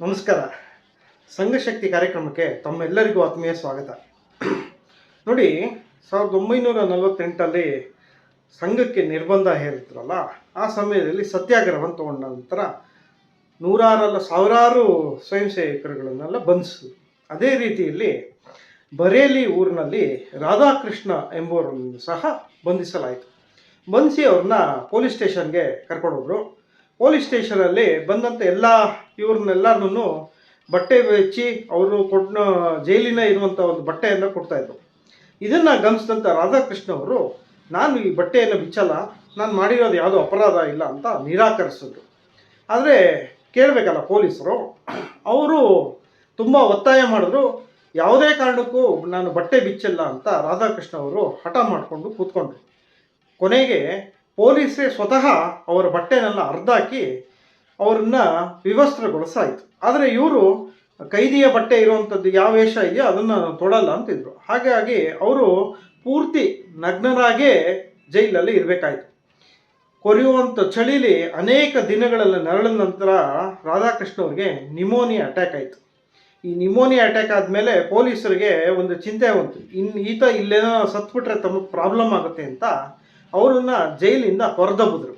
ನಮಸ್ಕಾರ. ಸಂಘಶಕ್ತಿ ಕಾರ್ಯಕ್ರಮಕ್ಕೆ ತಮ್ಮೆಲ್ಲರಿಗೂ ಆತ್ಮೀಯ ಸ್ವಾಗತ. ನೋಡಿ, 1948 ಸಂಘಕ್ಕೆ ನಿರ್ಬಂಧ ಹೇರಿದ್ರಲ್ಲ, ಆ ಸಮಯದಲ್ಲಿ ಸತ್ಯಾಗ್ರಹವನ್ನು ತಗೊಂಡ ನಂತರ ನೂರಾರಲ್ಲ ಸಾವಿರಾರು ಸ್ವಯಂ ಸೇವಕರುಗಳನ್ನೆಲ್ಲ ಬಂಧಿಸಿದ್ರು. ಅದೇ ರೀತಿಯಲ್ಲಿ ಬರೇಲಿ ಊರಿನಲ್ಲಿ ರಾಧಾಕೃಷ್ಣ ಎಂಬುವರನ್ನು ಸಹ ಬಂಧಿಸಲಾಯಿತು. ಬಂಧಿಸಿ ಅವ್ರನ್ನ ಪೊಲೀಸ್ ಸ್ಟೇಷನ್ಗೆ ಕರ್ಕೊಂಡೋದ್ರು. ಪೊಲೀಸ್ ಸ್ಟೇಷನಲ್ಲಿ ಬಂದಂಥ ಇವ್ರನ್ನೆಲ್ಲರನ್ನೂ ಬಟ್ಟೆ ಬೆಚ್ಚಿ ಅವರು ಜೈಲಿನ ಇರುವಂಥ ಒಂದು ಬಟ್ಟೆಯನ್ನು ಕೊಡ್ತಾಯಿದ್ರು. ಇದನ್ನು ಗಮನಿಸಿದಂಥ ರಾಧಾಕೃಷ್ಣ ಅವರು, ನಾನು ಈ ಬಟ್ಟೆಯನ್ನು ಬಿಚ್ಚಲ್ಲ, ನಾನು ಮಾಡಿರೋದು ಯಾವುದೋ ಅಪರಾಧ ಇಲ್ಲ ಅಂತ ನಿರಾಕರಿಸಿದ್ರು. ಆದರೆ ಕೇಳಬೇಕಲ್ಲ ಪೊಲೀಸರು, ಅವರು ತುಂಬ ಒತ್ತಾಯ ಮಾಡಿದ್ರು. ಯಾವುದೇ ಕಾರಣಕ್ಕೂ ನಾನು ಬಟ್ಟೆ ಬಿಚ್ಚಲ್ಲ ಅಂತ ರಾಧಾಕೃಷ್ಣ ಅವರು ಹಠ ಮಾಡಿಕೊಂಡು ಕೂತ್ಕೊಂಡ್ರು. ಕೊನೆಗೆ ಪೊಲೀಸರೇ ಸ್ವತಃ ಅವರ ಬಟ್ಟೆನೆಲ್ಲ ಹರಿದಾಕಿ ಅವರನ್ನ ವಿವಸ್ತ್ರಗೊಳಿಸಾಯಿತು. ಆದರೆ ಇವರು ಕೈದಿಯ ಬಟ್ಟೆ ಇರುವಂಥದ್ದು ಯಾವ ವೇಷ ಇದೆಯೋ ಅದನ್ನು ತೊಡಲ್ಲ ಅಂತಿದ್ರು. ಹಾಗಾಗಿ ಅವರು ಪೂರ್ತಿ ನಗ್ನರಾಗೇ ಜೈಲಲ್ಲಿ ಇರಬೇಕಾಯಿತು. ಕೊರೆಯುವಂಥ ಚಳಿಲಿ ಅನೇಕ ದಿನಗಳಲ್ಲಿ ನರಳಿದ ನಂತರ ರಾಧಾಕೃಷ್ಣ ಅವ್ರಿಗೆ ನಿಮೋನಿಯಾ ಅಟ್ಯಾಕ್ ಆಯಿತು. ಈ ನಿಮೋನಿಯಾ ಅಟ್ಯಾಕ್ ಆದಮೇಲೆ ಪೊಲೀಸರಿಗೆ ಒಂದು ಚಿಂತೆ ಬಂತು, ಈತ ಇಲ್ಲೇನೋ ಸತ್ಬಿಟ್ರೆ ತಮಗೆ ಪ್ರಾಬ್ಲಮ್ ಆಗುತ್ತೆ ಅಂತ ಅವರನ್ನು ಜೈಲಿಂದ ಹೊರದಬ್ಬಿದ್ರು.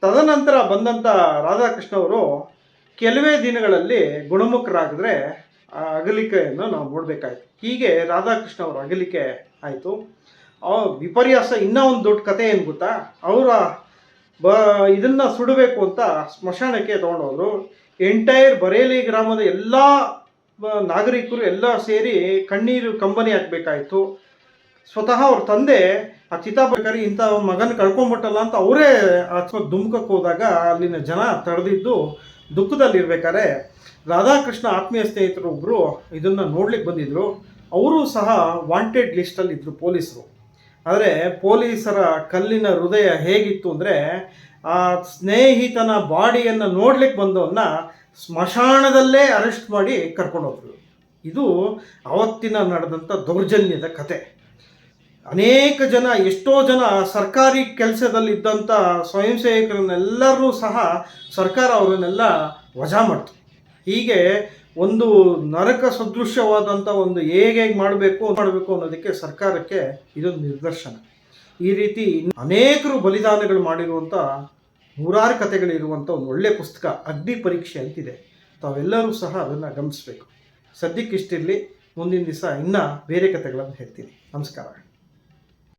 ತದನಂತರ ಬಂದಂಥ ರಾಧಾಕೃಷ್ಣ ಅವರು ಕೆಲವೇ ದಿನಗಳಲ್ಲಿ ಗುಣಮುಖರಾಗಿದ್ರೆ ಆ ಅಗಲಿಕೆಯನ್ನು ನಾವು ನೋಡಬೇಕಾಯ್ತು. ಹೀಗೆ ರಾಧಾಕೃಷ್ಣ ಅವರ ಅಗಲಿಕೆ ಆಯಿತು. ವಿಪರ್ಯಾಸ ಇನ್ನೂ ಒಂದು ದೊಡ್ಡ ಕಥೆ ಏನು ಗೊತ್ತಾ, ಅವರ ಇದನ್ನು ಸುಡಬೇಕು ಅಂತ ಸ್ಮಶಾನಕ್ಕೆ ತೊಗೊಂಡೋದ್ರು. ಎಂಟೈರ್ ಬರೇಲಿ ಗ್ರಾಮದ ಎಲ್ಲ ನಾಗರಿಕರು ಎಲ್ಲ ಸೇರಿ ಕಣ್ಣೀರು ಕಂಬನಿ ಹಾಕಬೇಕಾಯಿತು. ಸ್ವತಃ ಅವ್ರ ತಂದೆ ಆ ಚಿತಾಬೇಕಾರಿ ಇಂಥ ಮಗನ ಕಳ್ಕೊಂಬಿಟ್ಟಲ್ಲ ಅಂತ ಅವರೇ ಧುಮುಕಕ್ಕೆ ಹೋದಾಗ ಅಲ್ಲಿನ ಜನ ತಡೆದಿದ್ದು ದುಃಖದಲ್ಲಿರ್ಬೇಕಾದ್ರೆ ರಾಧಾಕೃಷ್ಣ ಆತ್ಮೀಯ ಸ್ನೇಹಿತರು ಒಬ್ಬರು ಇದನ್ನು ನೋಡ್ಲಿಕ್ಕೆ ಬಂದಿದ್ದರು. ಅವರು ಸಹ ವಾಂಟೆಡ್ ಲಿಸ್ಟಲ್ಲಿದ್ದರು ಪೊಲೀಸರು. ಆದರೆ ಪೊಲೀಸರ ಕಲ್ಲಿನ ಹೃದಯ ಹೇಗಿತ್ತು ಅಂದರೆ, ಆ ಸ್ನೇಹಿತನ ಬಾಡಿಯನ್ನು ನೋಡ್ಲಿಕ್ಕೆ ಬಂದವನ್ನ ಸ್ಮಶಾನದಲ್ಲೇ ಅರೆಸ್ಟ್ ಮಾಡಿ ಕರ್ಕೊಂಡೋದ್ರು. ಇದು ಅವತ್ತಿನ ನಡೆದಂಥ ದೌರ್ಜನ್ಯದ ಕತೆ. ಅನೇಕ ಜನ, ಎಷ್ಟೋ ಜನ ಸರ್ಕಾರಿ ಕೆಲಸದಲ್ಲಿದ್ದಂಥ ಸ್ವಯಂ ಸೇವಕರನ್ನೆಲ್ಲರೂ ಸಹ ಸರ್ಕಾರ ಅವರನ್ನೆಲ್ಲ ವಜಾ ಮಾಡ್ತು. ಹೀಗೆ ಒಂದು ನರಕ ಸದೃಶ್ಯವಾದಂಥ ಒಂದು ಹೇಗೆ ಮಾಡಬೇಕು ಅನ್ನೋದಕ್ಕೆ ಸರ್ಕಾರಕ್ಕೆ ಇದೊಂದು ನಿದರ್ಶನ. ಈ ರೀತಿ ಅನೇಕರು ಬಲಿದಾನಗಳು ಮಾಡಿರುವಂಥ ನೂರಾರು ಕಥೆಗಳಿರುವಂಥ ಒಂದು ಒಳ್ಳೆಯ ಪುಸ್ತಕ ಅಗ್ನಿ ಪರೀಕ್ಷೆ ಅಂತಿದೆ. ತಾವೆಲ್ಲರೂ ಸಹ ಅದನ್ನು ಗಮನಿಸಬೇಕು. ಸದ್ಯಕ್ಕಿಷ್ಟಿರಲಿ, ಮುಂದಿನ ದಿವಸ ಇನ್ನೂ ಬೇರೆ ಕಥೆಗಳನ್ನು ಹೇಳ್ತೀನಿ. ನಮಸ್ಕಾರ.